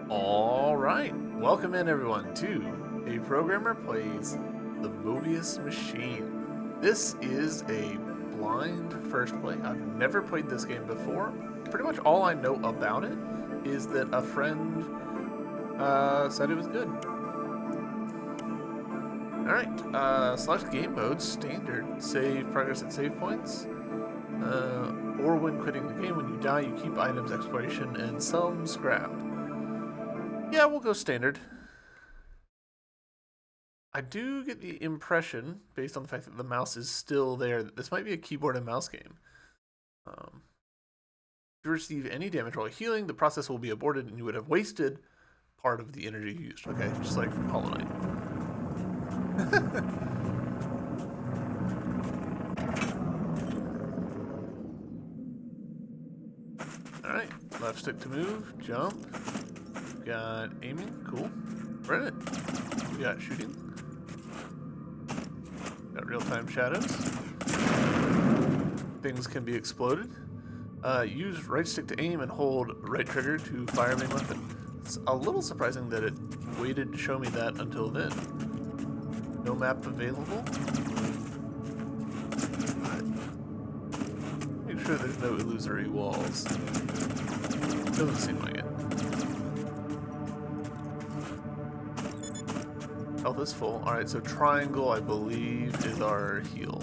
All right, welcome in everyone to A Programmer Plays the Mobius Machine. This is a blind first play. I've never played this game before. Pretty much all I know about it is that a friend said it was good. All right, select game mode, standard, save progress at save points. Or when quitting the game, when you die, you keep items, exploration, and some scrap. Yeah, we'll go standard. I do get the impression, based on the fact that the mouse is still there, that this might be a keyboard and mouse game. If you receive any damage while healing, the process will be aborted and you would have wasted part of the energy used. Okay, just like from Hollow Knight. Alright, left stick to move, jump. Got aiming, cool. We're in it. We got shooting. Got real-time shadows. Things can be exploded. Use right stick to aim and hold right trigger to fire main weapon. It's a little surprising that it waited to show me that until then. No map available. Make sure there's no illusory walls. Doesn't seem like it. Health is full. Alright, so triangle, I believe, is our heal.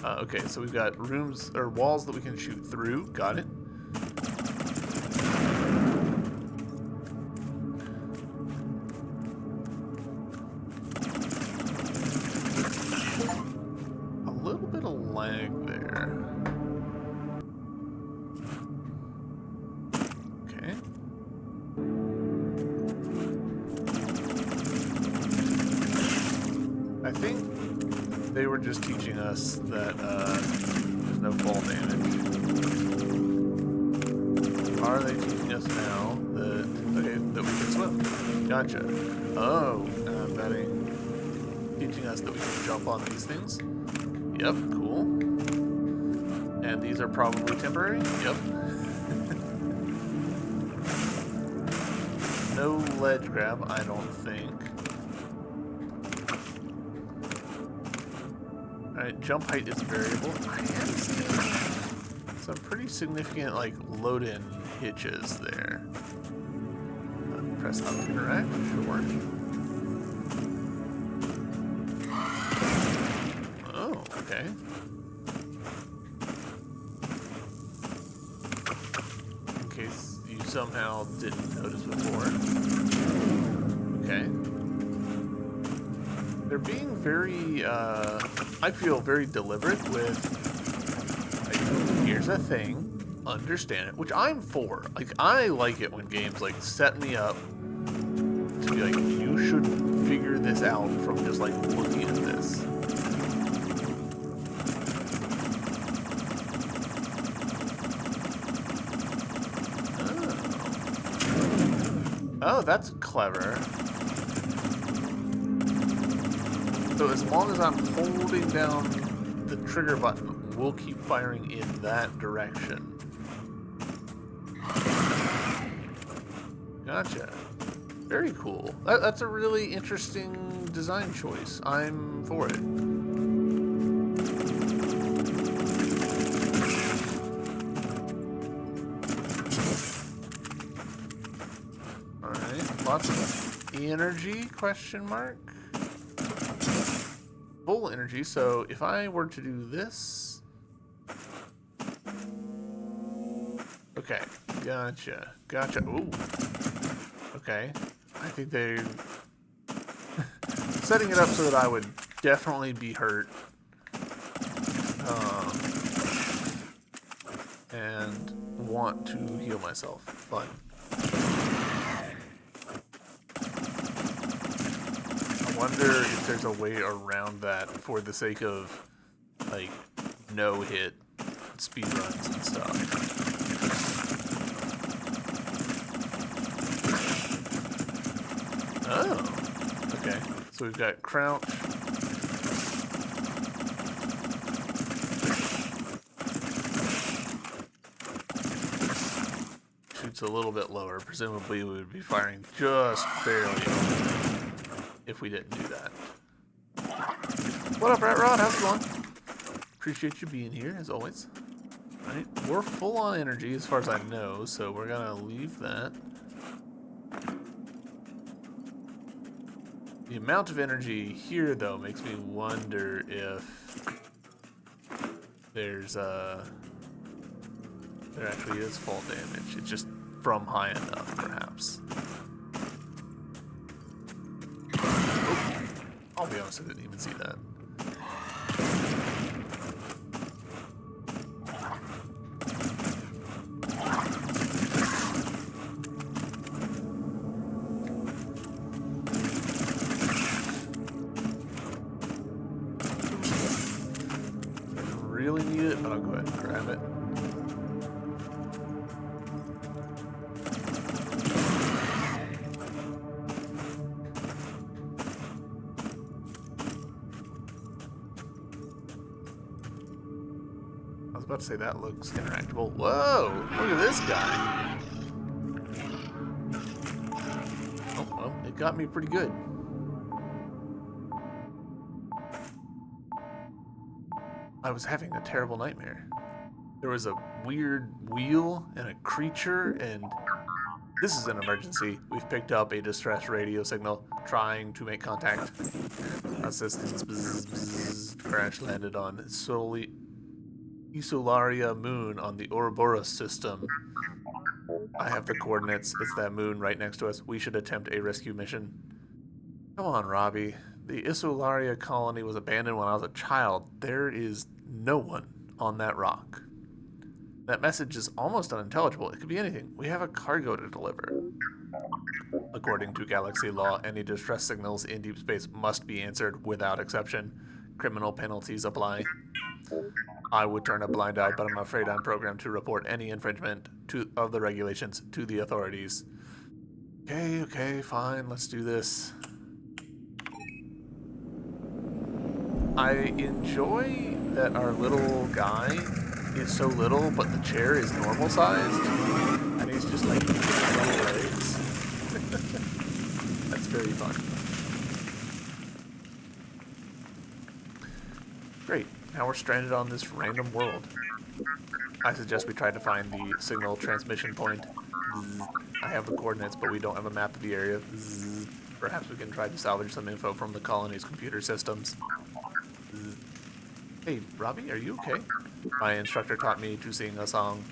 Okay, so we've got rooms, or walls that we can shoot through. Got it. A little bit of lag there. Okay. I think they were just teaching us that there's no fall damage. Are they teaching us now that that we can swim? Gotcha. Oh, I'm betting teaching us that we can jump on these things. Yep, cool. And these are probably temporary. Yep. No ledge grab, I don't think. Alright, jump height is variable. I am seeing some pretty significant, like, load-in hitches there. Press up to interact, sure. Oh, okay. In case you somehow didn't notice before. Okay. They're being very, I feel very deliberate with, like, here's a thing, understand it, which I'm for. Like, I like it when games, like, set me up to be like, you should figure this out from just, like, looking at this. Oh, that's clever. So as long as I'm holding down the trigger button, we'll keep firing in that direction. Gotcha. Very cool. That's a really interesting design choice. I'm for it. Alright, lots of energy, question mark? Full energy, so if I were to do this... Okay, gotcha. Ooh. Okay, I think they're setting it up so that I would definitely be hurt. And want to heal myself. Fun. I wonder if there's a way around that for the sake of, like, no-hit speedruns and stuff. Oh, okay. So we've got crouch. shoots a little bit lower. Presumably we would be firing just barely over if we didn't do that. What up, Rat Rod? How's it going? Appreciate you being here, as always. Alright, we're full on energy as far as I know, so we're gonna leave that. The amount of energy here, though, makes me wonder if there actually is fall damage. It's just from high enough, perhaps. Oh, I'll be honest, I didn't even see that. Really need it, but I'll go ahead and grab it. I was about to say that looks interactable. Whoa! Look at this guy! Oh, well, it got me pretty good. I was having a terrible nightmare. There was a weird wheel and a creature, and this is an emergency. We've picked up a distress radio signal, trying to make contact. Assistance crash landed on Isolaria moon on the Ouroboros system. I have the coordinates. It's that moon right next to us. We should attempt a rescue mission. Come on, Robbie. The Isolaria colony was abandoned when I was a child. There is no one on that rock. That message is almost unintelligible. It could be anything. We have a cargo to deliver. According to galaxy law, any distress signals in deep space must be answered without exception. Criminal penalties apply. I would turn a blind eye, but I'm afraid I'm programmed to report any infringement of the regulations to the authorities. Okay, fine. Let's do this. I enjoy that our little guy is so little, but the chair is normal sized, and he's just like little legs. That's very fun. Great, now we're stranded on this random world. I suggest we try to find the signal transmission point. I have the coordinates, but we don't have a map of the area. Perhaps we can try to salvage some info from the colony's computer systems. Hey, Robbie, are you okay? My instructor taught me to sing a song.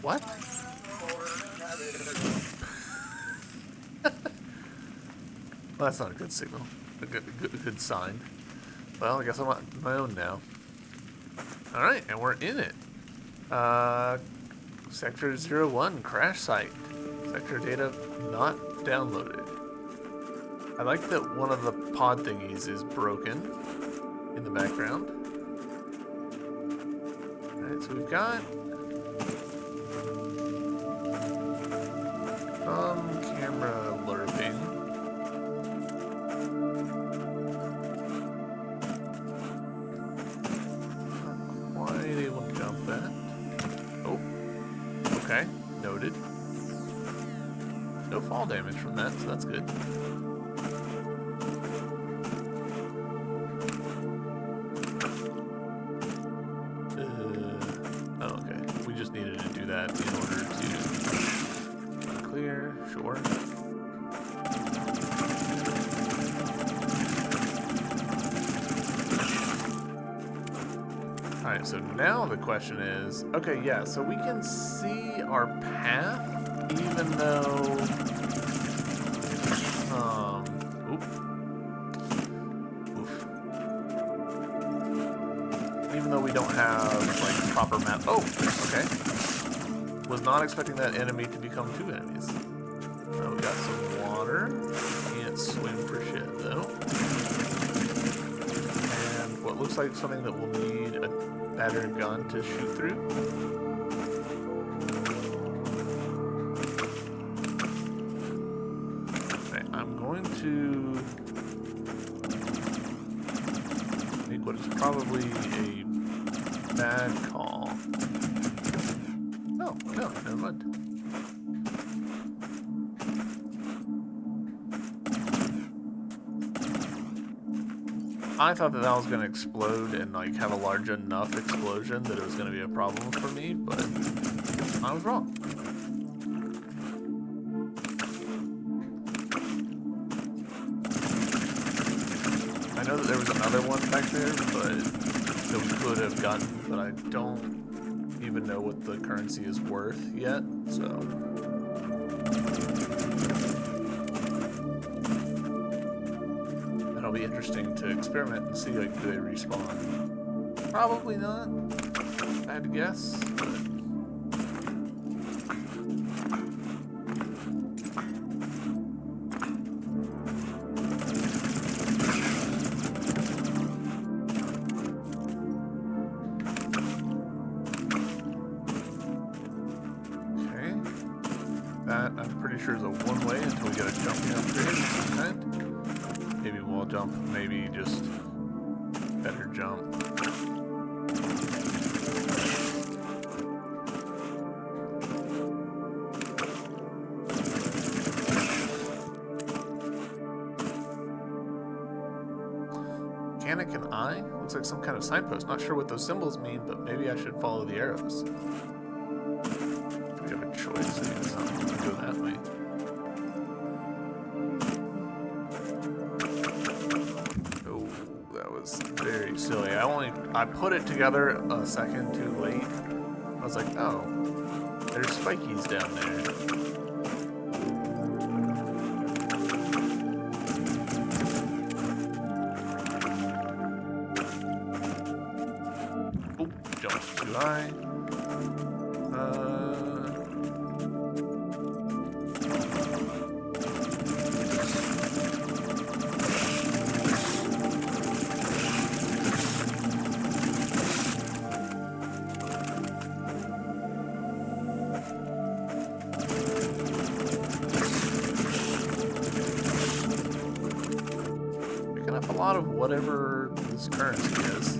What? Well, that's not a good signal. A good sign. Well, I guess I'm on my own now. Alright, and we're in it. Sector 01, crash site. Sector data not downloaded. I like that one of the pod thingies is broken in the background. Alright, so we've got camera lerping. Not quite able to jump that. Oh, okay, noted. No fall damage from that, so that's good. Needed to do that in order to clear, sure. Alright, so now the question is, okay, yeah, so we can see our path even though even though we don't have like a proper map. Oh, okay. Was not expecting that enemy to become two enemies. Oh, we got some water. Can't swim for shit though. And what looks like something that will need a better gun to shoot through. Okay, I'm going to make what is probably a bad call. Oh, no, never mind. I thought that was going to explode and like have a large enough explosion that it was going to be a problem for me, but I was wrong. I know that there was another one back there, but that we could have gotten, but I don't even know what the currency is worth yet, so. That'll be interesting to experiment and see, like, do they respawn? Probably not, if I had to guess, but. That I'm pretty sure is a one-way until we get a jumping upgrade of some kind. Maybe wall jump, maybe just better jump. Mechanic and eye? Looks like some kind of signpost. Not sure what those symbols mean, but maybe I should follow the arrows. We have a choice. I guess I'll go that way. Oh, that was very silly. I put it together a second too late. I was like, oh, there's spikies down there. Oh, jumped too high. Picking up a lot of whatever this currency is.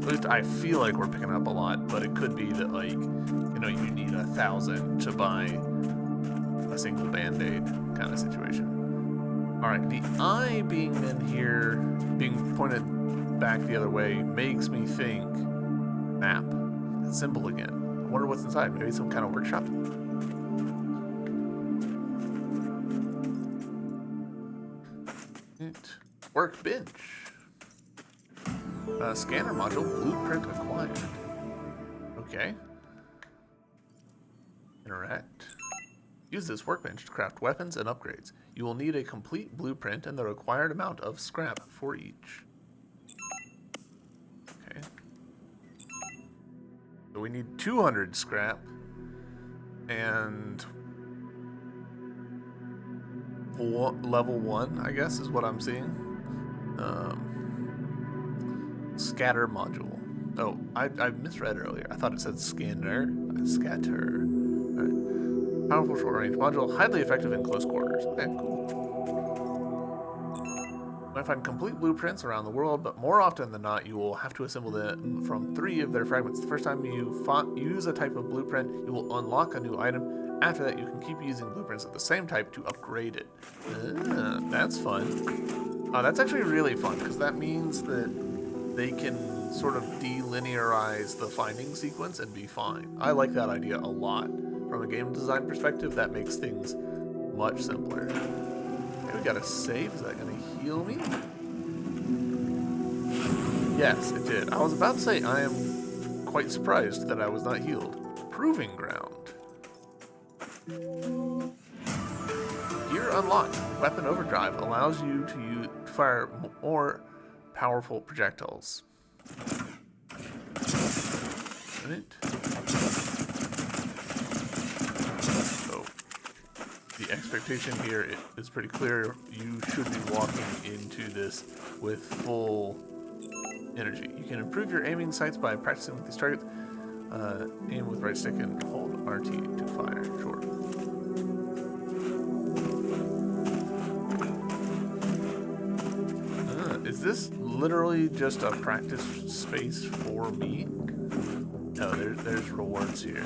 At least I feel like we're picking up a lot, but it could be that, like, you know, you need 1,000 to buy a single band-aid kind of situation. Alright, the eye being in here, being pointed back the other way, makes me think map. That symbol again. I wonder what's inside. Maybe some kind of workshop? Workbench. Scanner module, blueprint acquired. Okay. Interact. Use this workbench to craft weapons and upgrades. You will need a complete blueprint and the required amount of scrap for each. Okay. So we need 200 scrap and level 1, I guess, is what I'm seeing. Scatter module. Oh, I misread earlier. I thought it said scanner. Scatter. Right. Powerful short-range module, highly effective in close quarters. Okay, cool. You might find complete blueprints around the world, but more often than not, you will have to assemble them from 3 of their fragments. The first time you use a type of blueprint, you will unlock a new item. After that, you can keep using blueprints of the same type to upgrade it. That's fun. That's actually really fun, because that means that they can sort of delinearize the finding sequence and be fine. I like that idea a lot. From a game design perspective, that makes things much simpler. Okay, we got a save. Is that going to heal me? Yes, it did. I was about to say, I am quite surprised that I was not healed. Proving ground. Gear unlocked. Weapon overdrive allows you to fire more powerful projectiles. Right. So the expectation here is pretty clear. You should be walking into this with full energy. You can improve your aiming sights by practicing with these targets. Aim with right stick and hold RT to fire. Sure. Is this literally just a practice space for me? No, there's rewards here.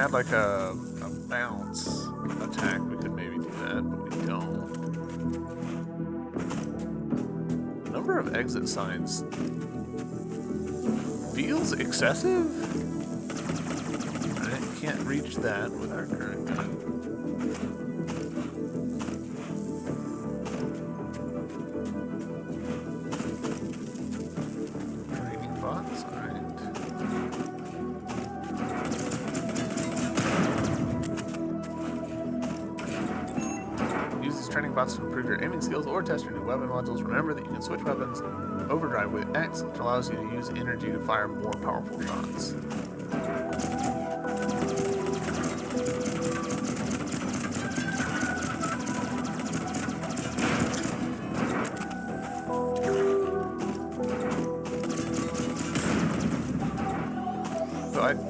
had like a bounce attack, we could maybe do that, but we don't. The number of exit signs feels excessive. I can't reach that with our current gun. Training bots, alright. Use these training bots to improve your aiming skills or test your new weapon modules. Remember that you can switch weapons overdrive with X, which allows you to use energy to fire more powerful shots.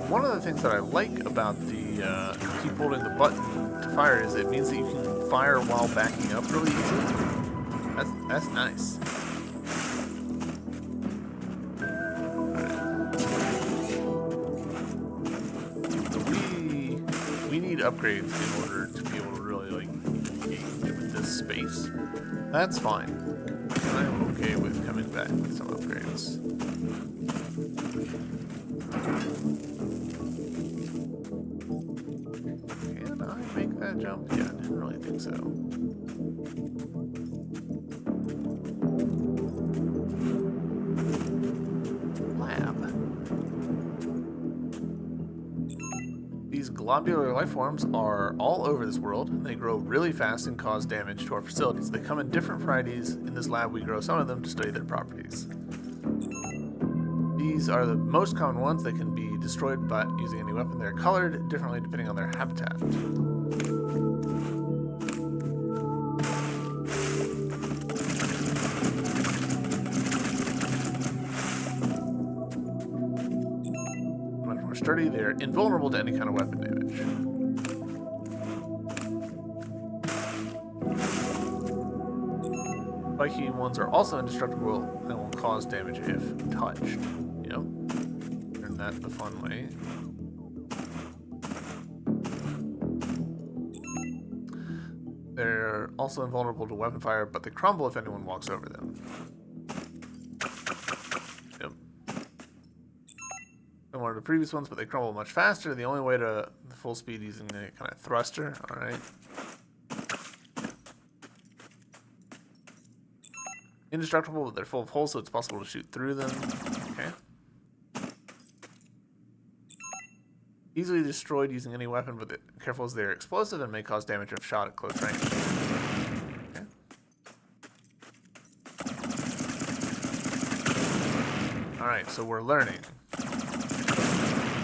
One of the things that I like about the keep holding the button to fire is it means that you can fire while backing up really easily. That's nice. We need upgrades in order to be able to really like engage with this space. That's fine. I'm okay with coming back with some upgrades. Can I make that jump? Yeah, I didn't really think so. Lab. These globular life forms are all over this world. They grow really fast and cause damage to our facilities. They come in different varieties. In this lab, we grow some of them to study their properties. These are the most common ones that can be destroyed by using any weapon. They're colored differently depending on their habitat. Much more sturdy, they're invulnerable to any kind of weapon damage. Spiky ones are also indestructible and will cause damage if touched. Yep. Turn that the fun way. They're also invulnerable to weapon fire, but they crumble if anyone walks over them. Yep. Similar to previous ones, but they crumble much faster. The only way to full speed using a kind of thruster. Alright. Indestructible, but they're full of holes, so it's possible to shoot through them. Okay. Easily destroyed using any weapon, but careful as they're explosive and may cause damage if shot at close range. Okay. Alright, so we're learning.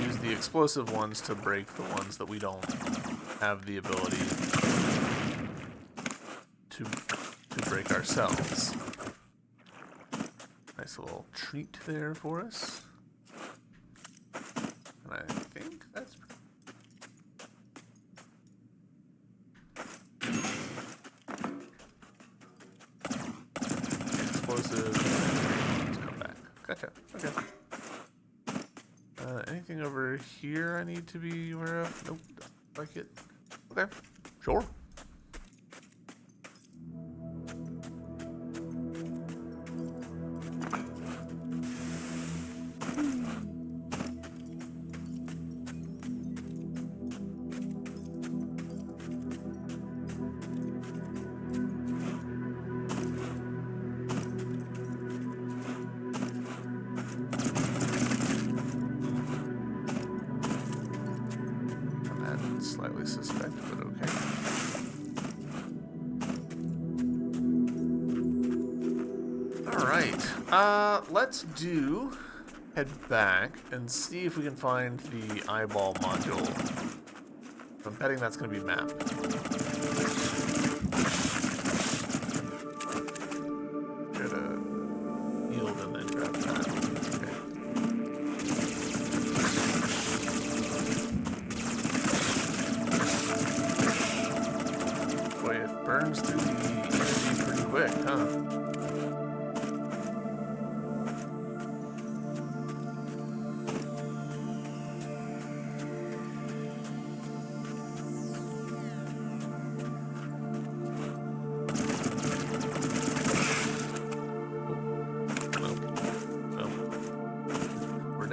Use the explosive ones to break the ones that we don't have the ability to break ourselves. Nice little treat there for us. And I think that's... Explosive. Let's come back. Gotcha. Okay. Anything over here I need to be aware of? Nope. Doesn't like it. Okay. Sure. Slightly suspect, but okay. Alright, let's head back and see if we can find the eyeball module. I'm betting that's going to be mapped. Try to yield and then grab that. Burns through the energy pretty quick, huh?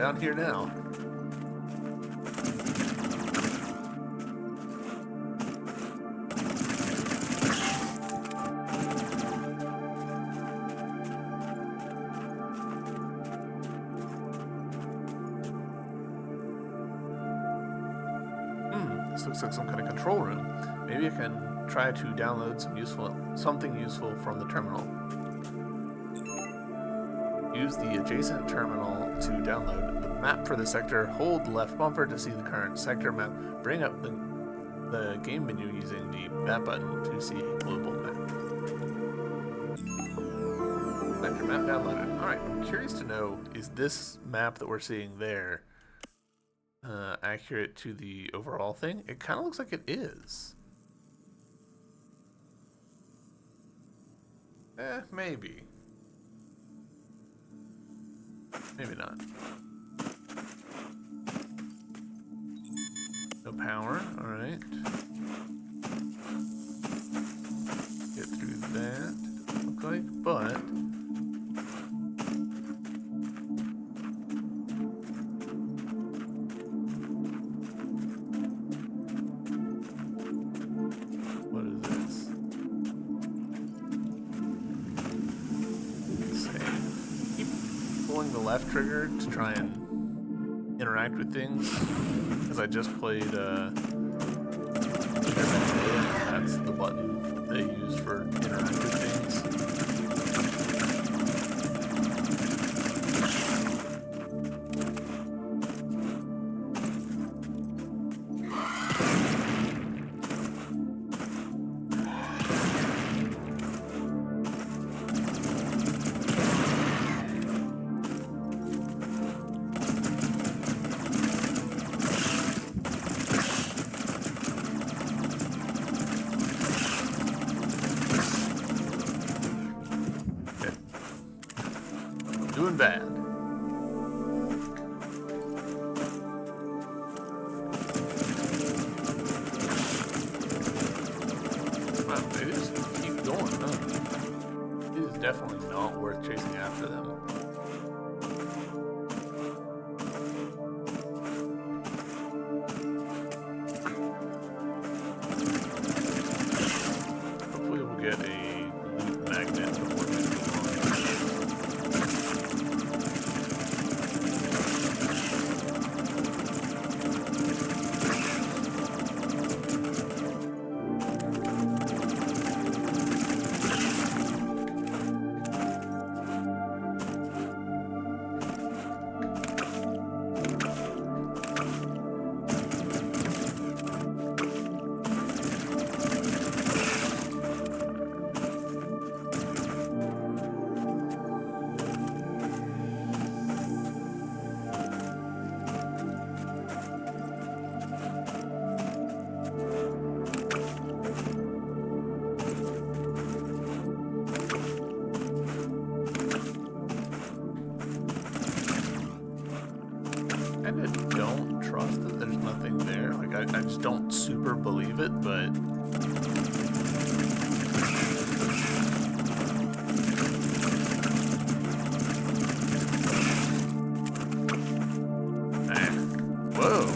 down here now. This looks like some kind of control room. Maybe I can try to download something useful from the terminal. Use the adjacent terminal to download the map for the sector. Hold left bumper to see the current sector map. Bring up the game menu using the map button to see a global map. Sector map downloaded. Alright, I'm curious to know, is this map that we're seeing there accurate to the overall thing? It kind of looks like it is. Maybe. Maybe not. No power, alright. Get through that, doesn't look like, but what is this? Save. Keep pulling the left trigger to try and interact with things, because I just played that's the button they use for interacting with things. Doing bad. Wow, they just keep going, huh? It is definitely not worth chasing after them. Hopefully we'll get a loot magnet before we move on. I don't trust that there's nothing there. Like, I just don't super believe it, but whoa.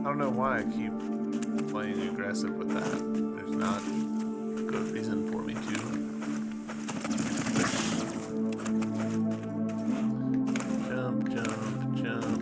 I don't know why I keep playing aggressive with that. There's not a good reason for me to. Jump, jump, jump.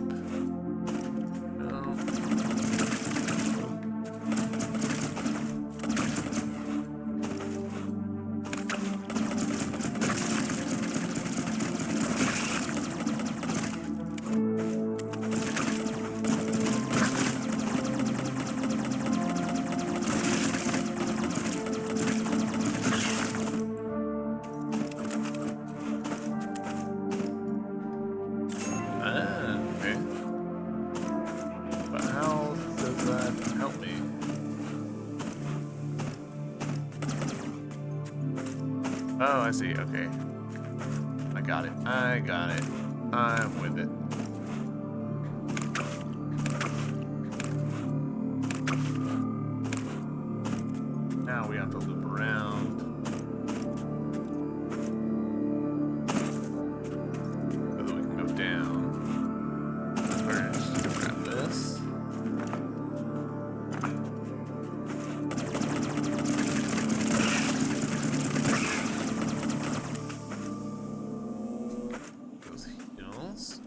Oh, I see. Okay. I got it. I got it. I'm with it. Now we have to loop around. So that we can go down. First, grab this. Those heals.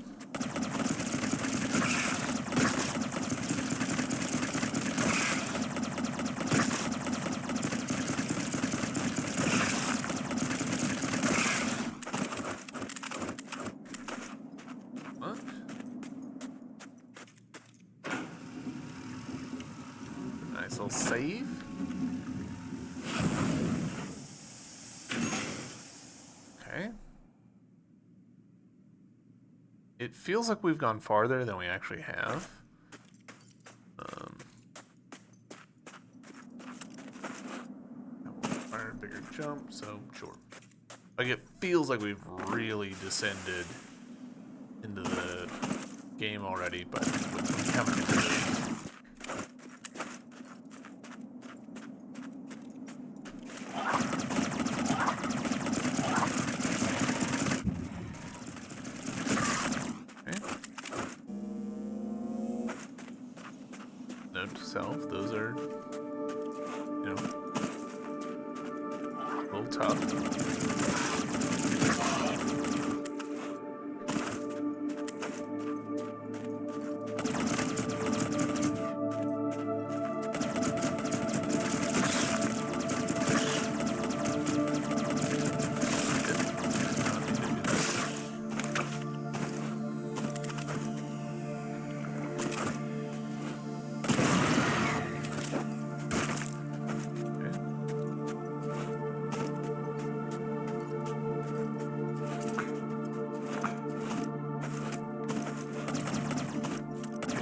Nice little save. Okay. It feels like we've gone farther than we actually have. That will require a bigger jump, so sure. Like, it feels like we've really descended into the game already, but we haven't really. Note to self, those are, you know, a little tough.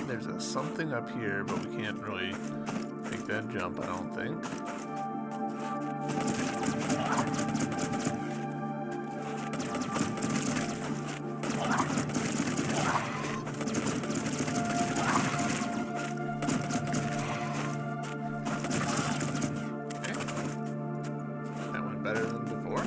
There's a something up here, but we can't really make that jump, I don't think. Okay. That went better than before.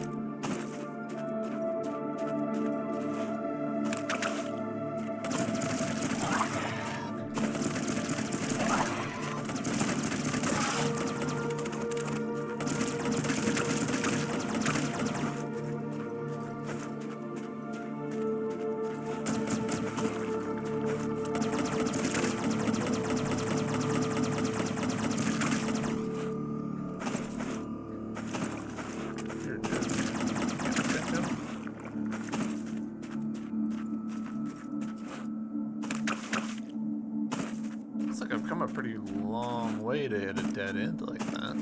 Looks like I've come a pretty long way to hit a dead end like that.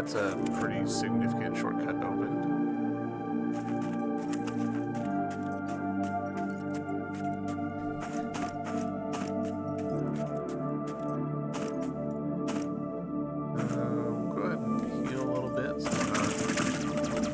that's a pretty significant shortcut opened. Go ahead and heal a little bit so we're not too dangerously.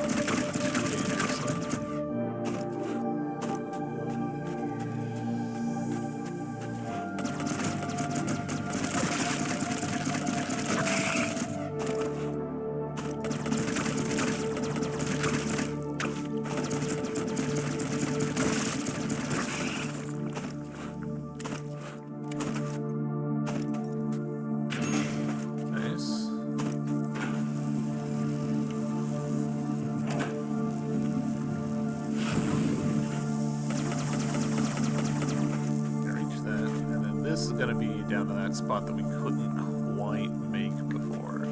This is going to be down to that spot that we couldn't quite make before.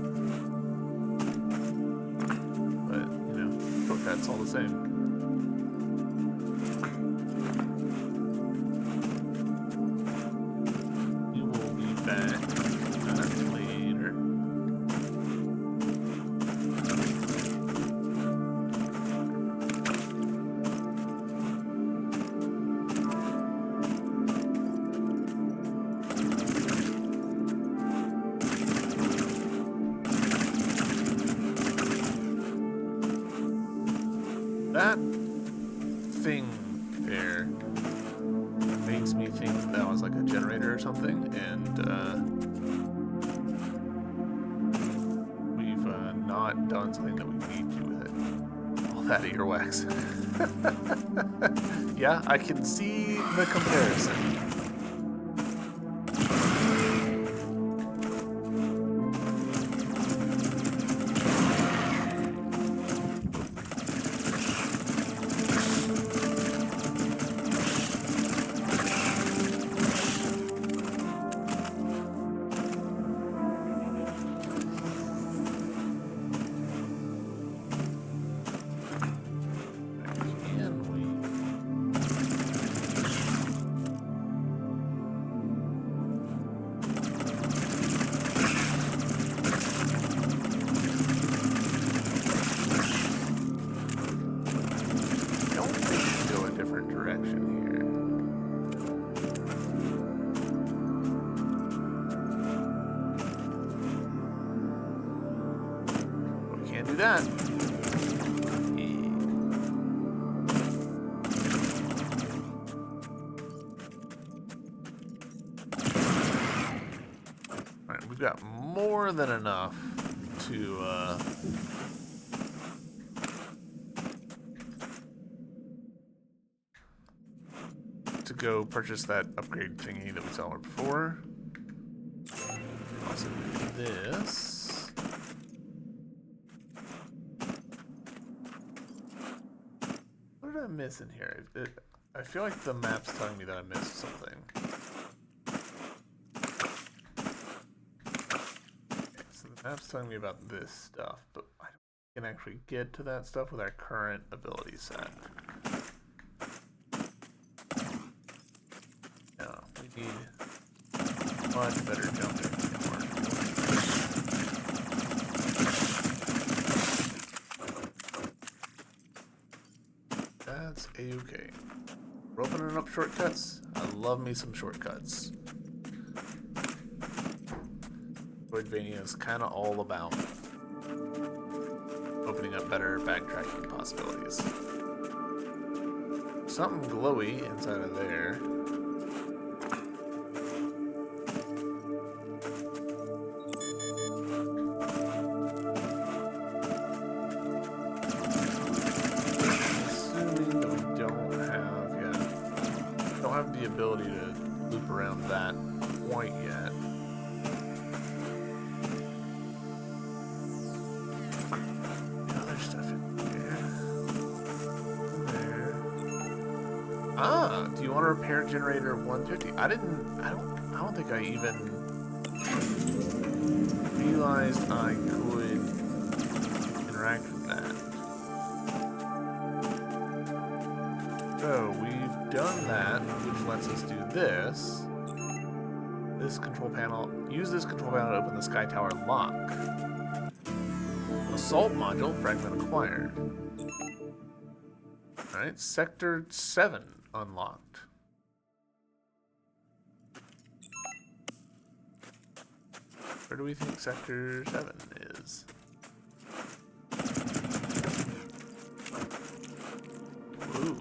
But, you know, shortcuts all the same. We will be back later. That thing there makes me think that was like a generator or something, and we've not done something that we need to with it. All that earwax. Yeah, I can see the comparison. Do that. Alright, we've got more than enough to go purchase that upgrade thingy that we saw before. Also do this. What did I miss in here? I feel like the map's telling me that I missed something. Okay, so the map's telling me about this stuff, but I don't think we can actually get to that stuff with our current ability set. No, we need much better jumping. That's a-okay. We're opening up shortcuts. I love me some shortcuts. Metroidvania is kind of all about opening up better backtracking possibilities. Something glowy inside of there. The ability to loop around that point yet. Other stuff in there. Ah, do you want to repair generator 150? I don't think I even realized I could interact with that. So we've done that, which lets us do this. This control panel. Use this control panel to open the Sky Tower lock. Assault module, fragment acquired. Alright, Sector 7 unlocked. Where do we think Sector 7 is? Ooh.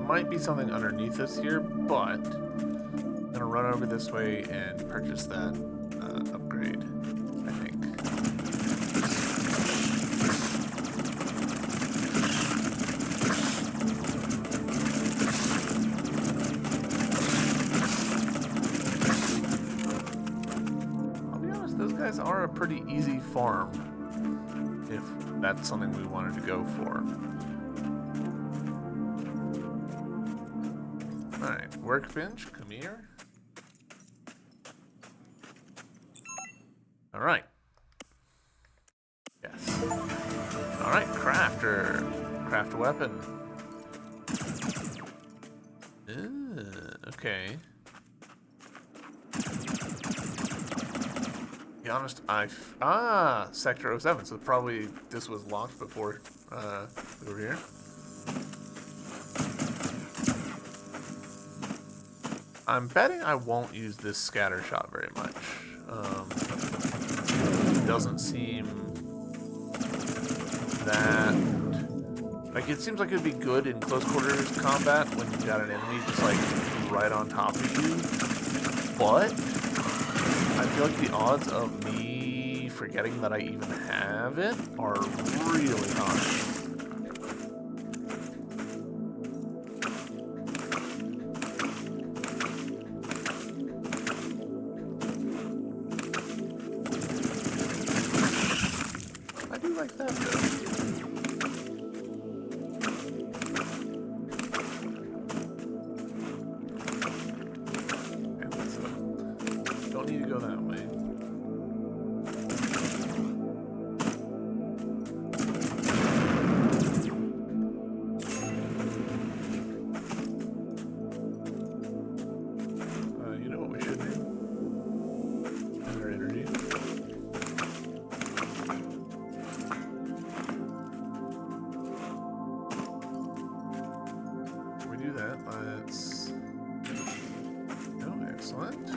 Might be something underneath us here, but I'm gonna run over this way and purchase that upgrade, I think. I'll be honest, those guys are a pretty easy farm, if that's something we wanted to go for. Alright, workbench, come here. Alright. Yes. Alright, crafter. Craft a weapon. Okay. To be honest, Sector 07, so probably this was locked before we were here. I'm betting I won't use this scatter shot very much. Doesn't seem that... Like, it seems like it would be good in close quarters combat when you've got an enemy just, like, right on top of you. But I feel like the odds of me forgetting that I even have it are really high. Like that, though. Okay, so don't need to go that way. You know what we should do? Enter energy. Let's... Oh, excellent.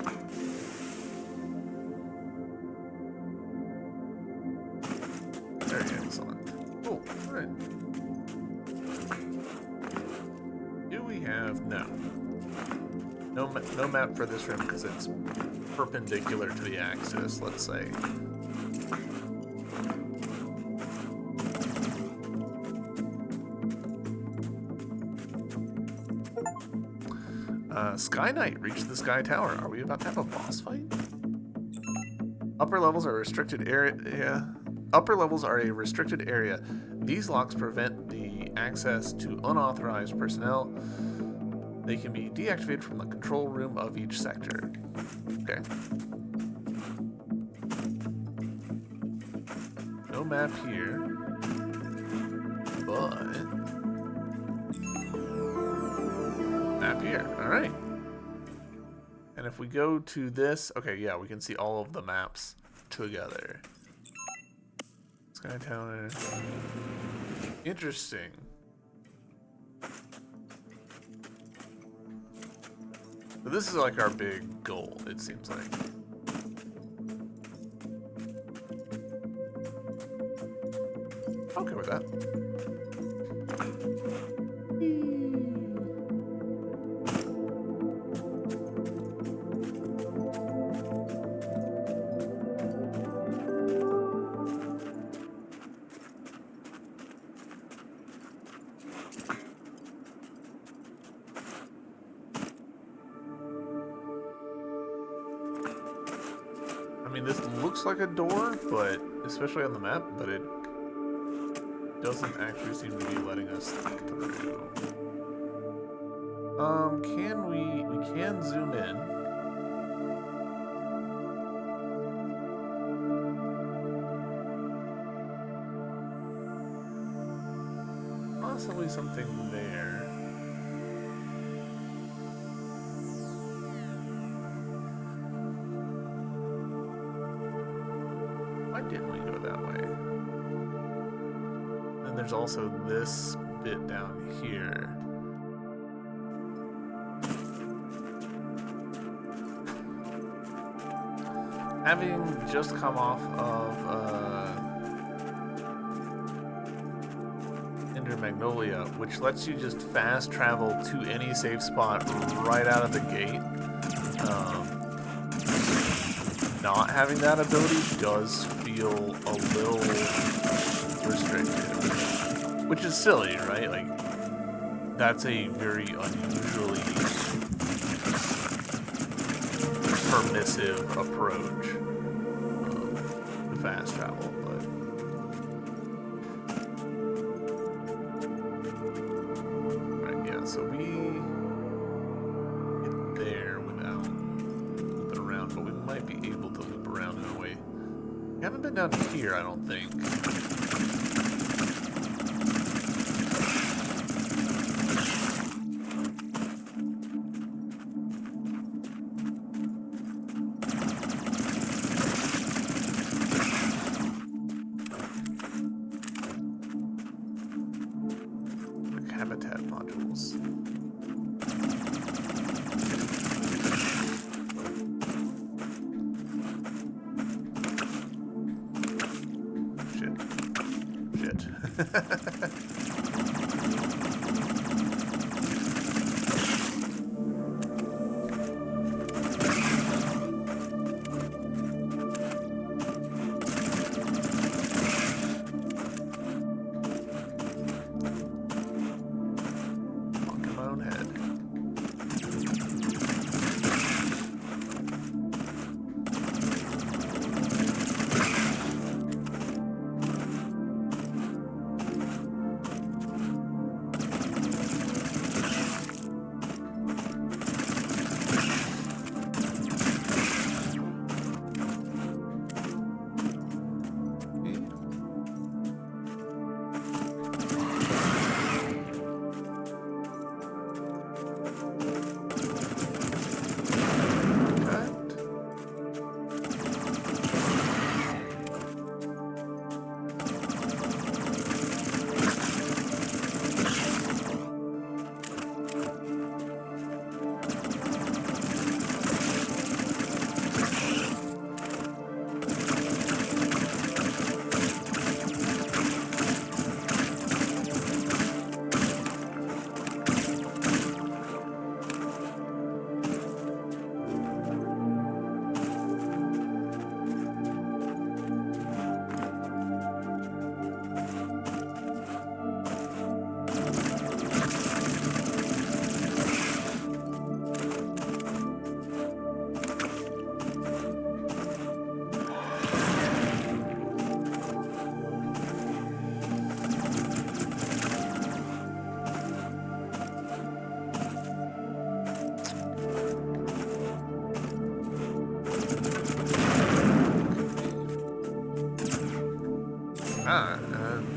Very excellent. Cool. Alright. Do we have... No. No map for this room because it's perpendicular to the axis, let's say. Sky Knight reached the Sky Tower. Are we about to have a boss fight? Upper levels are a restricted area. Upper levels are a restricted area. These locks prevent the access to unauthorized personnel. They can be deactivated from the control room of each sector. Okay. No map here. But... map here. Alright. And if we go to this... Okay, yeah, we can see all of the maps together. Sky Tower. Interesting. But this is like our big goal, it seems like. Okay with that. I mean, this looks like a door, but especially on the map, but it doesn't actually seem to be letting us through. Can we can zoom in. Possibly something there. Why didn't we go that way? Then there's also this bit down here. Having just come off of Magnolia, which lets you just fast travel to any safe spot right out of the gate. Not having that ability does feel a little restrictive, which is silly, right? Like, that's a very unusually permissive approach to fast travel, but so we get there without looping around, but we might be able to loop around in a way. We haven't been down here, I don't think. Like habitat modules. Bonking my own head.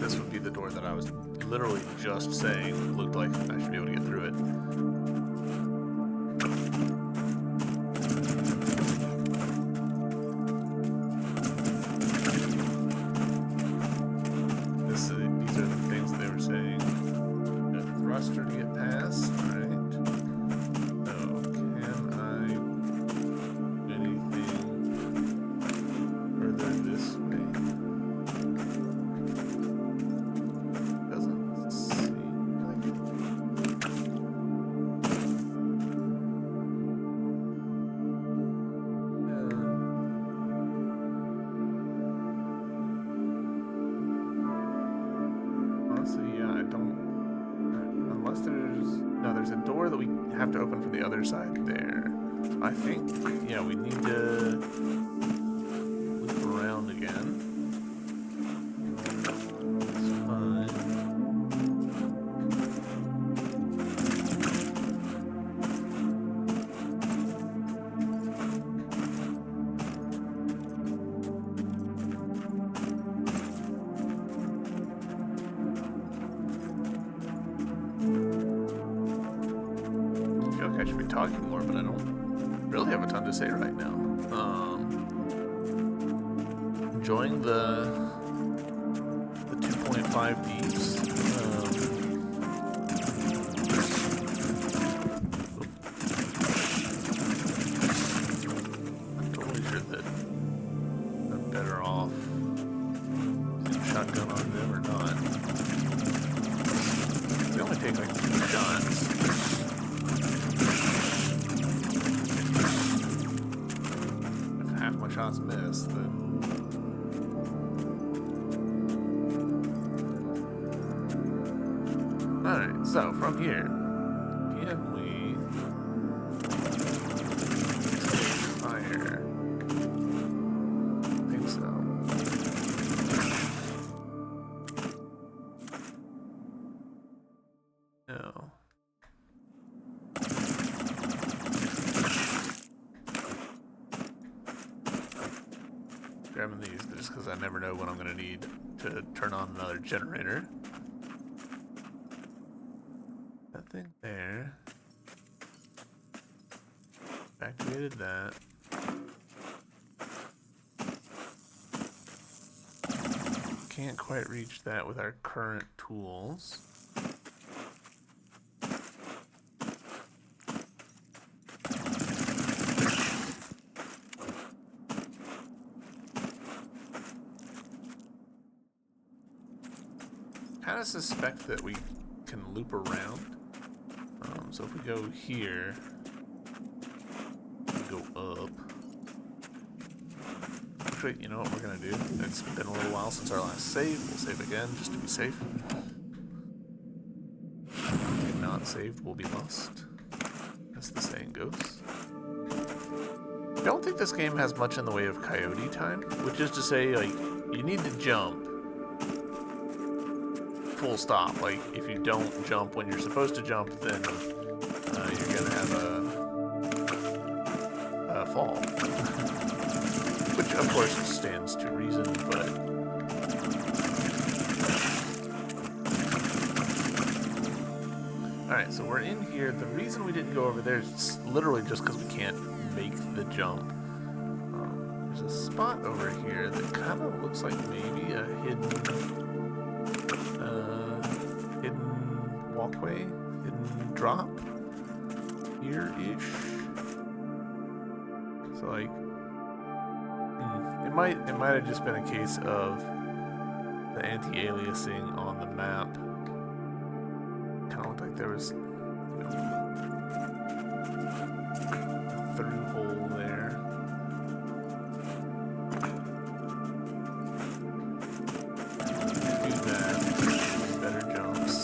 This would be the door that I was literally just saying looked like I should be able to get through it. These are the things they were saying. A thruster to get past, right? So, can I do anything further this way? honestly, yeah, I don't. Unless there's a door that we have to open from the other side there. I think, yeah, we need to loop around again. It's fine. I feel like I should be talking more, but I don't really have a ton to say right now. Enjoying the 2.5 Ds. I'm totally sure that I'm better off using shotgun on them or not. They only take like 2 shots. If half my shots miss, then alright, so from here, can we fire? I think so. No. Grabbing these just because I never know when I'm going to need to turn on another generator. That thing there. Activated that. Can't quite reach that with our current tools. I kind of suspect that we can loop around. So if we go here, we go up. Actually, you know what we're gonna do? It's been a little while since our last save. We'll save again just to be safe. If not saved, we'll be lost, as the saying goes. I don't think this game has much in the way of coyote time, which is to say, like, you need to jump. Full stop. Like, if you don't jump when you're supposed to jump, then you're gonna have a fall. Which, of course, stands to reason, but alright, so we're in here. The reason we didn't go over there is literally just because we can't make the jump. There's a spot over here that kind of looks like maybe a hidden walkway, hidden drop here-ish. So like, it might have just been a case of the anti-aliasing on the map. Kind of looked like there was, you know, a through hole there. Do that. Better jumps.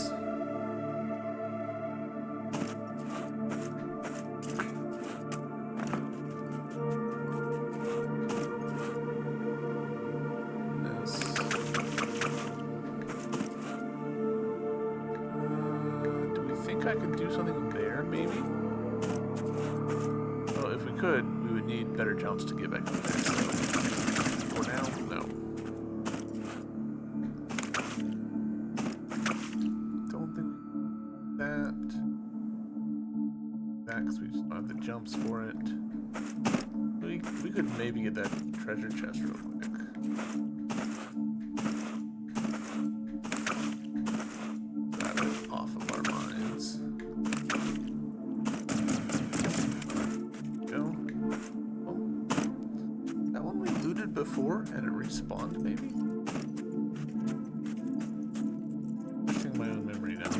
I could do something there, maybe? Well, if we could, we would need better jumps to get back up there. So, for now, no. Don't think that, because we just don't have the jumps for it. We could maybe get that treasure chest real quick. Before and it respawned, maybe? Pushing my own memory now.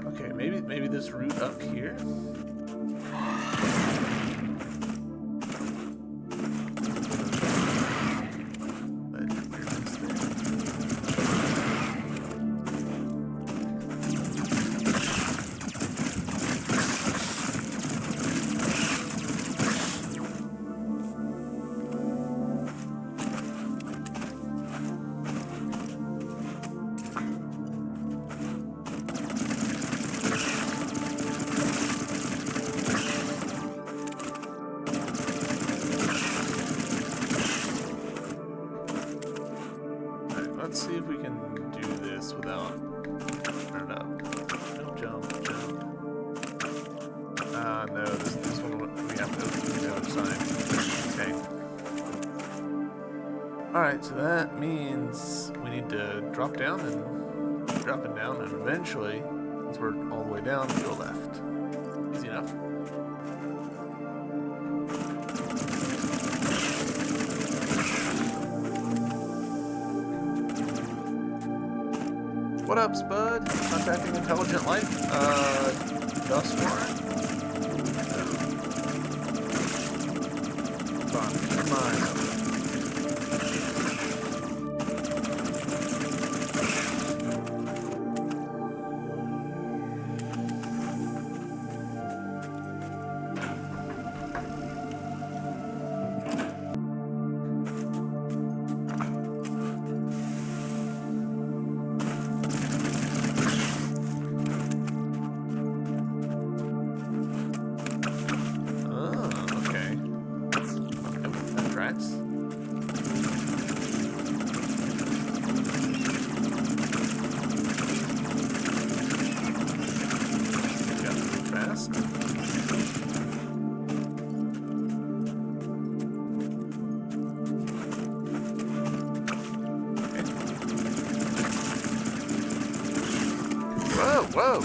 Okay, maybe this route up here. Let's see if we can do this without... Turn it up. Jump, jump, jump. No, this one we have to open the other side. Okay. Alright, so that means we need to drop down and drop it down, and eventually, once we're all the way down, go left. Easy enough. What up, Spud? Contacting intelligent life? Dust warrant? Come on. Whoa!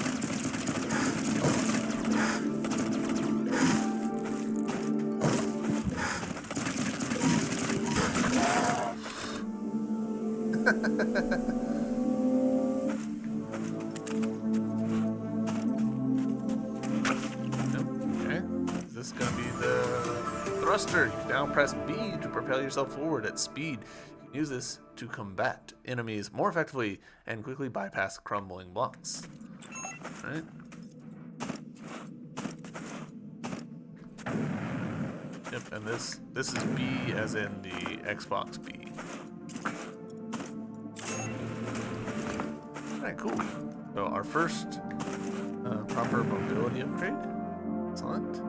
Okay. Is this gonna be the thruster? You can now press B to propel yourself forward at speed. You can use this to combat enemies more effectively and quickly bypass crumbling blocks. Right? Yep, and this is B as in the Xbox B. Alright, cool. So our first proper mobility upgrade. Excellent.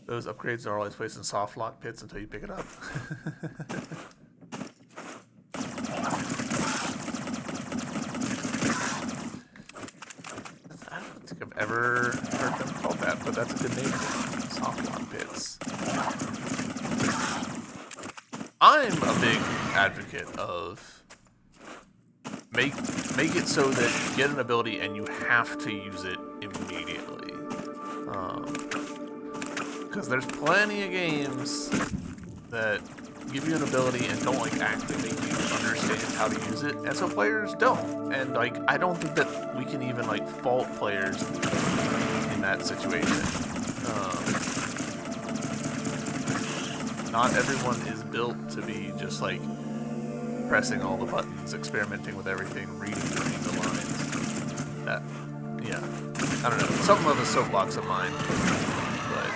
Those upgrades are always placed in soft lock pits until you pick it up. I don't think I've ever heard them called that, but that's a good name for them. Soft lock pits. I'm a big advocate of make it so that you get an ability and you have to use it immediately. Because there's plenty of games that give you an ability and don't like actually make you understand how to use it, and so players don't. And like, I don't think that we can even like fault players in that situation. Not everyone is built to be just like pressing all the buttons, experimenting with everything, reading between the lines. That, yeah, I don't know. Something of a soapbox of mine, but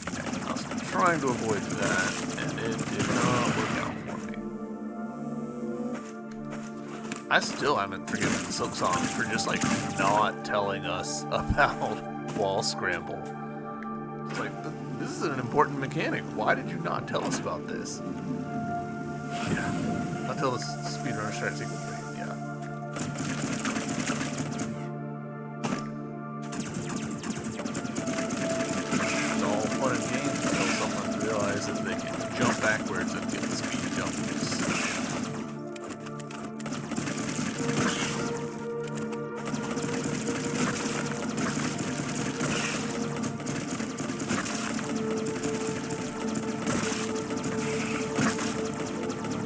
okay, I was trying to avoid that, and it did not work out for me. I still haven't forgiven Silksong for just like not telling us about wall scramble. It's like, this is an important mechanic. Why did you not tell us about this? Yeah. Until the speedrunner starts equal to me. Yeah. It's all fun and games until someone realizes they can jump backwards and get the speed jump.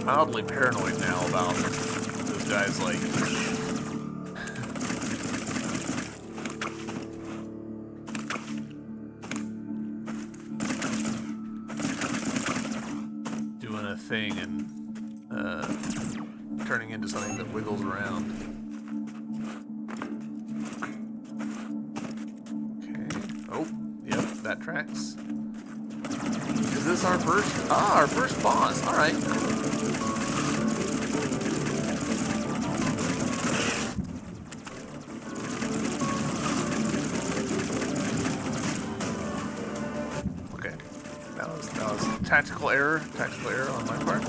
Mildly paranoid now about those guys like doing a thing and turning into something that wiggles around. Okay. Oh, yep, that tracks. Is this our first? Ah, our first boss. All right. Tactical error on my part.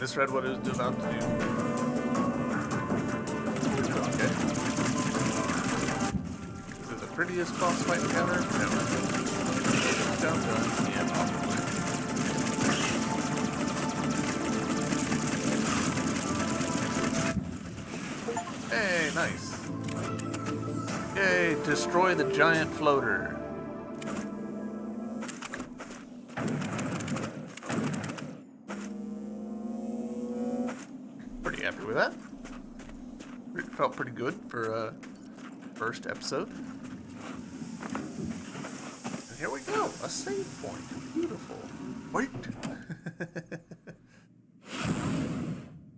Misread what it was about to do. Okay. Is it the prettiest boss fight encounter? No. Down done. Yeah, probably. Hey, nice. Yay, destroy the giant floater. Pretty happy with that. It felt pretty good for a first episode. And here we go, a save point. Beautiful. Wait.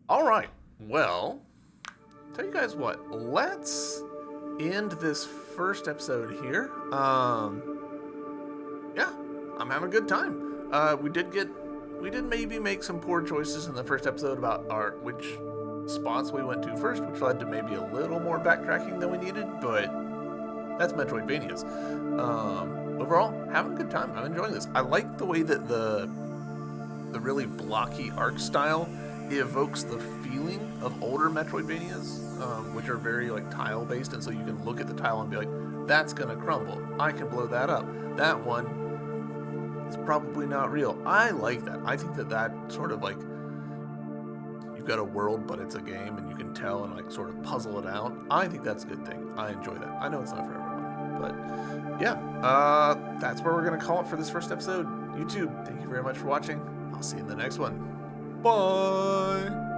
All right. Well, tell you guys what. Let's end this first episode here. Yeah, I'm having a good time. We did maybe make some poor choices in the first episode about which spots we went to first, which led to maybe a little more backtracking than we needed, but that's Metroidvanias. Overall, having a good time. I'm enjoying this. I like the way that the really blocky art style, it evokes the feeling of older Metroidvanias, which are very like tile based, and so you can look at the tile and be like, that's gonna crumble. I can blow that up. That one is probably not real. I like that. I think that sort of like, you've got a world, but it's a game, and you can tell and like sort of puzzle it out. I think that's a good thing. I enjoy that. I know it's not for everyone, but yeah, that's where we're gonna call it for this first episode. YouTube, thank you very much for watching. I'll see you in the next one. Bye.